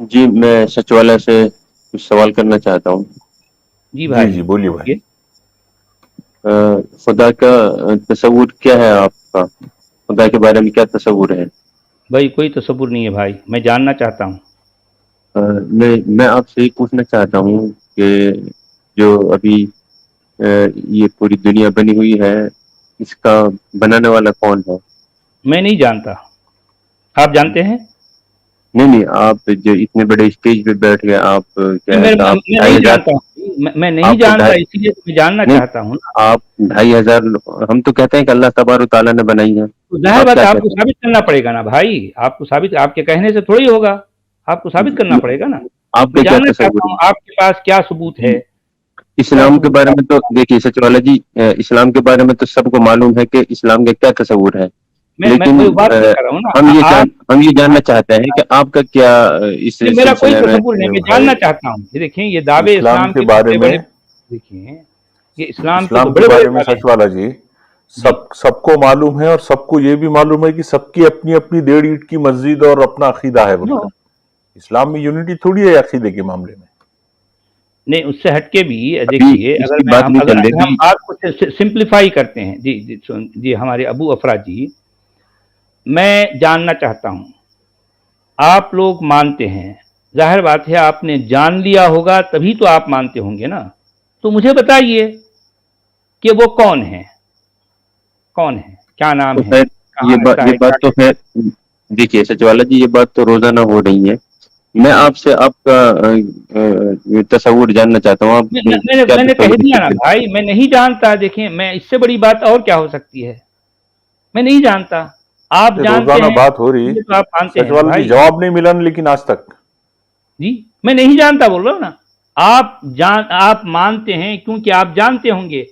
जी, मैं सचिवालय से कुछ सवाल करना चाहता हूँ। जी जी भाई जी बोलिए भाई। ये खुदा का तसव्वुर क्या है आपका? खुदा के बारे में क्या तसव्वुर है? भाई कोई तसव्वुर नहीं है भाई, मैं जानना चाहता हूँ। मैं आपसे ये पूछना चाहता हूँ कि जो अभी ये पूरी दुनिया बनी हुई है, इसका बनाने वाला कौन है? मैं नहीं जानता, आप जानते हैं? नहीं नहीं, आप जो इतने बड़े स्टेज पे बैठ गए, आप क्या नहीं, है कि आप मैं ढाई नहीं हजार जानता हूँ, मैं नहीं आपको जानता ढाई इसीलिए तो मैं जानना नहीं, चाहता हूँ ना। आप 2,500 हम तो कहते हैं कि अल्लाह तबारक ताला ने बनाई है। तो ज़ाहिर आप बात क्या है आपको कहते साबित करना पड़ेगा ना भाई, आपको साबित आपके कहने से थोड़ी होगा, आपको साबित करना हैं? पड़ेगा ना। आपका मैं क्या जानना तसव्वुर चाहता है? हूँ आपके पास क्या सबूत है, क्या इस्लाम के सबूत बारे है में तो आपके पास? देखिए सचिवाला जी, इस्लाम के बारे में तो सबको मालूम है कि इस्लाम का क्या तस्वुर है। मैं लेकिन वही बात नहीं कर रहा हूँ ना, हम ये जानना आप चाहते हैं कि आपका क्या इस नहीं, मेरा कोई सिलसिले में। तसव्वुर नहीं, मैं भाई, जानना चाहता हूँ। ये देखिए ये दावे इस्लाम इस्लाम के के तो बारे बड़े-बड़े में देखिए, ये इस्लाम के तो इस्लाम के बड़े-बड़े बारे में दावे सच हैं। वाला जी, जी, सबको मालूम है, और सबको ये भी मालूम है कि सबकी अपनी अपनी 1.5 ईंट की मस्जिद और अपना अकीदा है नो बोलकर। इस्लाम में यूनिटी थोड़ी है अकीदे के मामले में। नहीं उससे हटके भी अभी देखिए, इसकी बात नहीं चल अगर हम रही। बात को सिंप्लीफाई करते हैं, जी हमारे अबू अफरा जी, मैं जानना चाहता हूँ, आप लोग मानते हैं, ज़ाहिर बात है आपने जान लिया होगा तभी तो आप मानते होंगे ना। तो मुझे बताइए कि वो कौन है? कौन है? क्या नाम तो है? खैर, कहाँ रहता ये है? बात क्या तो करता खैर, देखिए सचिवाला जी, ये बात तो रोजाना हो रही है। मैं है? जी। आपसे आपका तस्वुर जानना चाहता हूँ। आप क्या मैंने कह तस्वुर दिया ना करते हैं? भाई, मैं नहीं जानता। देखिए, मैं इससे बड़ी बात और क्या हो सकती है? मैं नहीं जानता। आप ये जानते रोजाना हैं, बात हो रही, ये तो आप मानते सच हैं ना वाला जी, भाई। जवाब नहीं मिला ना लेकिन आज तक। जी, मैं नहीं जानता बोल रहा हूँ ना। आप मानते हैं क्योंकि आप जानते होंगे।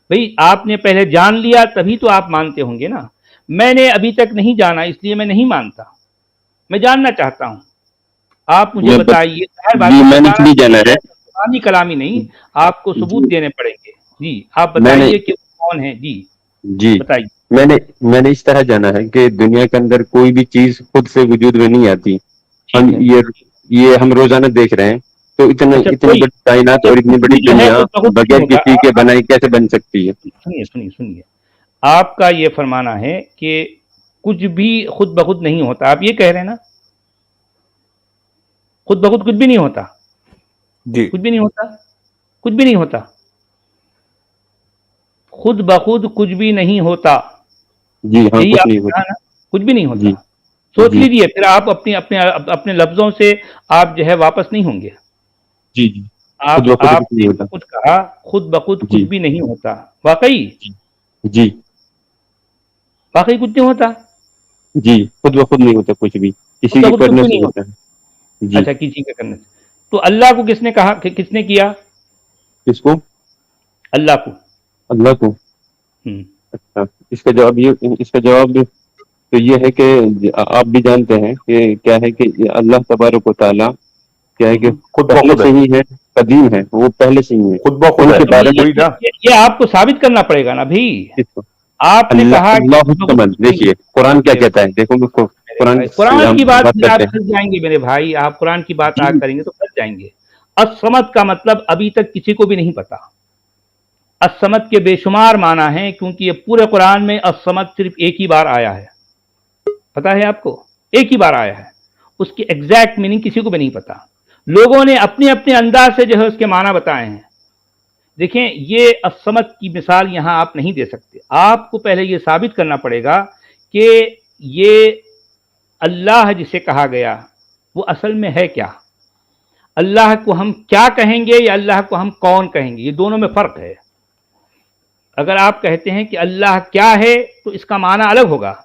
भई आपने पहले जान लिया तभी तो आप मानते होंगे ना। मैंने अभी तक नहीं जाना इसलिए मैं नहीं मानता। मैं जानना चाहता हूँ। आप मुझे मैं बत, बताइए, ज़ाहिर बात जी है मैंने बताना इसलिए तो जाना नहीं है। है, पुरानी कलामी नहीं, आपको सबूत जी देने पड़ेंगे। जी, आप मैंने बताइए कि वो कौन है? जी, जी बताइए। मैंने मैंने इस तरह जाना है कि दुनिया के अंदर कोई भी चीज खुद से वजूद में नहीं आती। हम ठीक है। ये हम रोजाना देख रहे हैं। तो अच्छा इतनी कोई बड़ी कायनात अच्छा और इतनी कुछ बड़ी भी जो है दुनिया खुद ब खुद नहीं बगैर होता। किसी के बनाई कैसे बन सकती है? सुनिए। आपका ये फरमाना है कि कुछ भी खुद ब खुद नहीं होता। आप ये कह रहे हैं ना? खुद ब खुद कुछ भी नहीं होता। जी कुछ भी नहीं होता। कुछ भी नहीं होता। खुद ब खुद कुछ भी नहीं होता। जी हाँ, यही कुछ नहीं आपने कहा होता। ना? कुछ भी नहीं होता। जी सोच जी लीजिए फिर आप अपने लफ्ज़ों से आप जो है वापस नहीं होंगे। जी जी खुद ब खुद कुछ आपने नहीं होता। खुद कहा खुद ब खुद कुछ जी भी नहीं होता। वाक़ई? जी जी वाक़ई कुछ नहीं होता? जी खुद ब खुद नहीं होता कुछ भी, खुद किसी ब के खुद कुछ करने भी से नहीं होता होता। है। जी। अच्छा किसी के करने से। तो अल्लाह को किसने कहा कि किसने किया? किसको? अल्लाह को। अल्लाह को। हुँ। अच्छा, इसका जवाब तो ये है कि आप भी जानते हैं कि क्या है कि ये अल्लाह तबारक व तआला क्या है हुँ, कि हुँ। खुद ब पहले खुद से है, ही है, कदीम है, वो पहले से ही है। खुद ब खुद है, उनके तो बारे में वही ना। ये आपको साबित करना पड़ेगा ना भई। किसको? आपने अल्लाह कहा कि अल्लाहु खुद ब खुद समद। कुछ नहीं देखिए कुरान क्या मेरे कहता है, देखो मेरे कुरान भाई, से कुरान हम की बात बात फिर आप करते हैं। फँस जाएँगे मेरे भाई, आप कुरान की बात जी करेंगे तो फँस जाएँगे। अस्समद का मतलब अभी तक किसी को भी नहीं पता। अस्समद के बेशुमार माना है क्योंकि ये पूरे कुरान में अस्समद सिर्फ़ एक ही बार आया है। पता है आपको? एक ही बार आया है। उसकी एग्ज़ैक्ट मीनिंग किसी को भी नहीं पता। लोगों ने अपने-अपने अंदाज़ से जो है उसके माना बताए हैं। देखें, ये अस्समद की मिसाल यहाँ आप नहीं दे सकते। आपको पहले ये साबित करना पड़ेगा कि ये अल्लाह जिसे कहा गया, वो असल में है क्या? अल्लाह को हम क्या कहेंगे या अल्लाह को हम कौन कहेंगे? ये दोनों में फ़र्क है। अगर आप कहते हैं कि अल्लाह क्या है, तो इसका माना अलग होगा।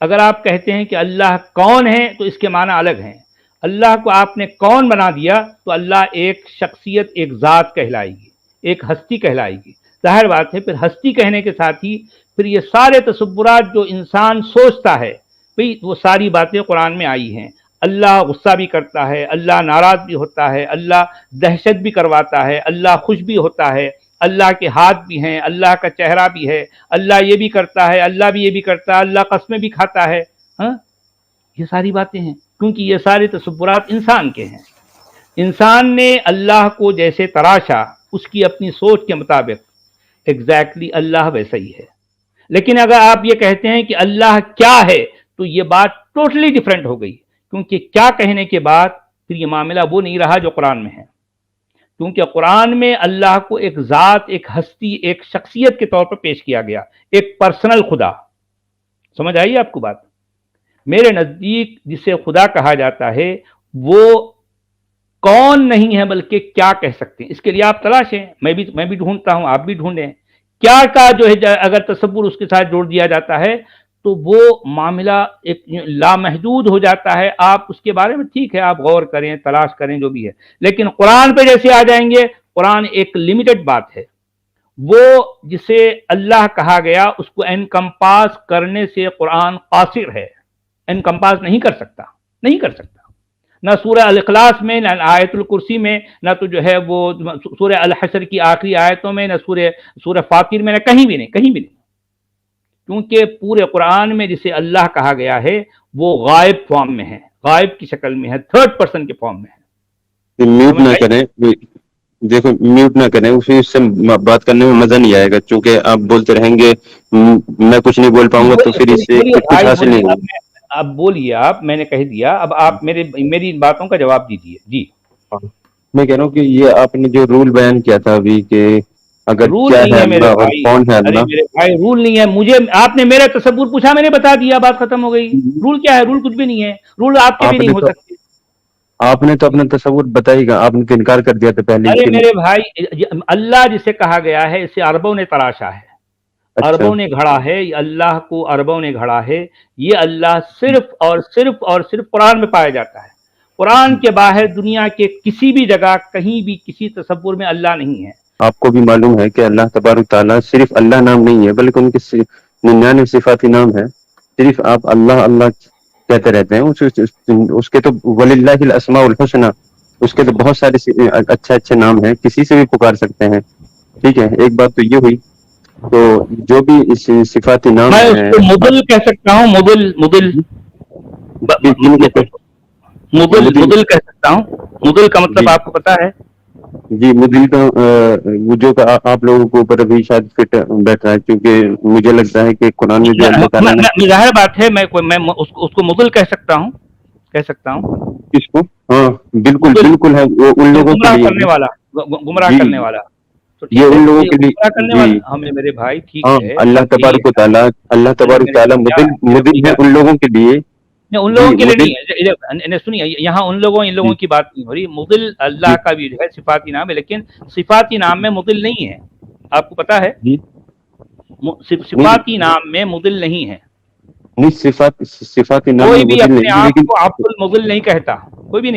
अगर आप कहते हैं कि अल्लाह कौन है, तो इसके माना अलग हैं। अल्लाह को आपने कौन बना दिया, तो अल्लाह एक शख्सियत, एक ज़ात कहलाएगी, एक हस्ती कहलाएगी। ज़ाहिर बात है, फिर हस्ती कहने के साथ ही फिर ये सारे तसव्वुरात जो इंसान सोचता है, भई वो सारी बातें कुरान में आई हैं। अल्लाह गुस्सा भी करता है, अल्लाह नाराज़ भी होता है, अल्लाह दहशत भी करवाता है, अल्लाह खुश भी होता है, अल्लाह के हाथ भी हैं, अल्लाह का चेहरा भी है, अल्लाह ये भी करता है, अल्लाह भी ये भी करता है, अल्लाह कस्में भी खाता है। हाँ? ये सारी बातें हैं क्योंकि ये सारे तसव्वुरात इंसान के हैं। इंसान ने अल्लाह को जैसे तराशा उसकी अपनी सोच के मुताबिक, एग्जैक्टली अल्लाह वैसा ही है। लेकिन अगर आप ये कहते हैं कि अल्लाह क्या है, तो ये बात टोटली डिफरेंट हो गई, क्योंकि क्या कहने के बाद फिर ये मामला वो नहीं रहा जो कुरान में है। क्योंकि कुरान में अल्लाह को एक ज़ात, एक हस्ती, एक शख्सियत के तौर पर पेश किया गया, एक पर्सनल खुदा। समझ आई आपको बात? मेरे नज़दीक जिसे खुदा कहा जाता है वो कौन नहीं है बल्कि क्या कह सकते हैं। इसके लिए आप तलाशें, मैं भी ढूंढता हूं, आप भी ढूंढें। क्या का जो है अगर तसव्वुर उसके साथ जोड़ दिया जाता है तो वो मामला एक लामहदूद हो जाता है। आप उसके बारे में ठीक है, आप गौर करें, तलाश करें, जो भी है। लेकिन कुरान पे जैसे आ जाएंगे, कुरान एक लिमिटेड बात है। वो जिसे अल्लाह कहा गया उसको एनकम्पास करने से कुरान कासिर है, एनकम्पास नहीं कर सकता, नहीं कर सकता। ना सूरह अल इखलास में, ना आयतुल कुर्सी में, ना तो जो है वो सूरह अल हशर की आखिरी आयतों में, ना सूरह फातिर में, ना कहीं भी नहीं, कहीं भी नहीं। क्योंकि पूरे कुरान में जिसे अल्लाह कहा गया है वो गायब फॉर्म में है, गायब की शक्ल में है, थर्ड पर्सन के फॉर्म में है। म्यूट ना करें, देखो म्यूट ना करें, उससे बात करने में मजा नहीं आएगा। क्योंकि आप बोलते रहेंगे मैं कुछ नहीं बोल पाऊंगा, तो फिर इससे कुछ हासिल नहीं होगा। अब बोलिए आप, मैंने कह दिया, अब आप मेरी इन बातों का जवाब दीजिए। जी, मैं कह रहा हूँ कि ये आपने जो रूल बयान किया था अभी कि अगर रूल क्या नहीं है है मेरे अल्लाह और भाई। कौन है अरे अल्लाह, मेरे भाई, रूल नहीं है। मुझे आपने मेरा तसव्वुर पूछा, मैंने बता दिया, बात खत्म हो गई। रूल क्या है? रूल कुछ भी नहीं है। रूल आपके भी नहीं हो सकते। आपने तो अपना तसव्वुर बताएगा, आपने तो इनकार कर दिया था पहले अरे कि मेरे भाई, अल्लाह जिसे कहा गया है इसे अरबों ने तराशा है, अच्छा अरबों ने घड़ा है। अल्लाह को अरबों ने घड़ा है। ये अल्लाह सिर्फ और सिर्फ और सिर्फ कुरान में पाया जाता है। कुरान के बाहर दुनिया के किसी भी जगह, कहीं भी, किसी तसव्वुर में अल्लाह नहीं है। आपको भी मालूम है कि अल्लाह तबारक ताला सिर्फ अल्लाह नाम नहीं है, बल्कि उनके 99 सिफाती नाम है। सिर्फ आप अल्लाह अल्लाह कहते रहते हैं, उसके तो वलिल्लाहिल अस्माउल हुस्ना, उसके तो बहुत सारे अच्छे अच्छे नाम हैं, किसी से भी पुकार सकते हैं। ठीक है, एक बात तो ये हुई। तो जो भी इस सिफाती नाम मैं है, उसको मुदल कह सकता हूँ, मुदल मुदल मुदल मुदल कह सकता हूँ। मुदल का मतलब आपको पता है? जी, मुदिल का वो जो आप लोगों को ऊपर अभी शायद फिट बैठ रहा है, क्योंकि मुझे लगता है कि कुरान में जो अल्लाह ताला ने, जाहिर बात है, मैं उसको मुदल कह सकता हूँ, कह सकता हूँ। किसको? हाँ बिल्कुल बिल्कुल है, वो उन लोगों के गुमराह लिए करने वाला, गुमराह जी, करने वाला। तो ये ठीक है, उन लोगों के लिए गुमराह करने जी। वाला हमें, मेरे भाई ठीक हाँ, है, अल्लाह बात यही तबारक है। ताला, अल्लाह अरे तबारक मेरे ताला भैया, मुदिल है उन लोगों के लिए। नहीं, उन जी, लोगों के लिए मुदिल नहीं है। सुनिए, यहाँ उन लोगों इन लोगों जी की बात नहीं हो रही। मुदिल अल्लाह जी का भी जो है सिफाती नाम है, लेकिन सिफाती नाम में मुदिल नहीं है। आपको पता है? जी नहीं सिफाती नाम में मुदिल नहीं है। नहीं, सिफाती नाम कोई में भी मुदिल अपने नहीं, आप लेकिन को अब्दुल मुदिल नहीं कहता, कोई भी नहीं